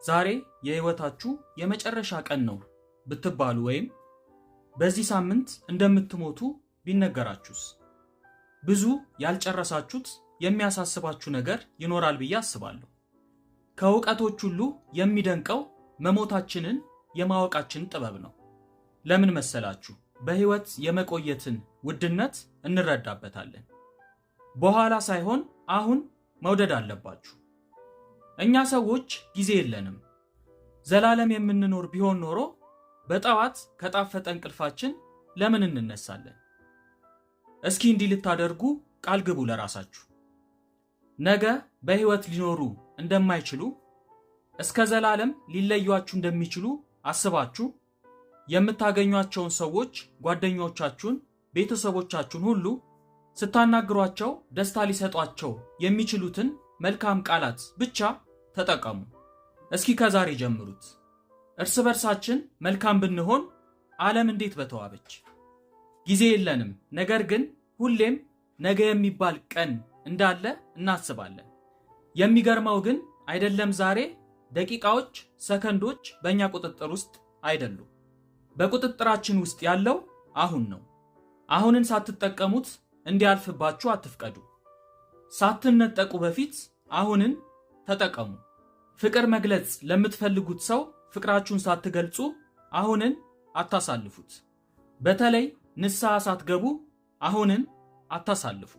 ዛሬ የህይወታችሁ የመጨረሻ ቀን ነው ብትባሉ ወይም በዚህ ሳምንት እንደምትሞቱ ቢነገራችሁስ? ብዙ ያልጨረሳችሁት የሚያሳስባችሁ ነገር ይኖራል ብዬ አስባለሁ። ከእውቀቶች ሁሉ የሚደንቀው መሞታችንን የማወቃችን ጥበብ ነው። ለምን መሰላችሁ? በህይወት የመቆየትን ውድነት እንረዳበታለን። በኋላ ሳይሆን አሁን መውደድ አለባችሁ። እኛ ሰዎች ጊዜ የለንም። ዘላለም የምንኖር ቢሆን ኖሮ በጠዋት ከጣፈጠ እንቅልፋችን ለምን እንነሳለን? እስኪ እንዲህ ልታደርጉ ቃል ግቡ ለራሳችሁ። ነገ በህይወት ሊኖሩ እንደማይችሉ እስከ ዘላለም ሊለዩአችሁ እንደሚችሉ አስባችሁ የምታገኟቸውን ሰዎች፣ ጓደኞቻችሁን፣ ቤተሰቦቻችሁን ሁሉ ስታናግሯቸው ደስታ ሊሰጧቸው የሚችሉትን መልካም ቃላት ብቻ ተጠቀሙ። እስኪ ከዛሬ ጀምሩት። እርስ በርሳችን መልካም ብንሆን ዓለም እንዴት በተዋበች። ጊዜ የለንም፣ ነገር ግን ሁሌም ነገ የሚባል ቀን እንዳለ እናስባለን። የሚገርመው ግን አይደለም ዛሬ ደቂቃዎች፣ ሰከንዶች በእኛ ቁጥጥር ውስጥ አይደሉም። በቁጥጥራችን ውስጥ ያለው አሁን ነው። አሁንን ሳትጠቀሙት እንዲያልፍባችሁ አትፍቀዱ። ሳትነጠቁ በፊት አሁንን ተጠቀሙ። ፍቅር መግለጽ ለምትፈልጉት ሰው ፍቅራችሁን ሳትገልጹ አሁንን አታሳልፉት። በተለይ ንስሐ ሳትገቡ አሁንን አታሳልፉ።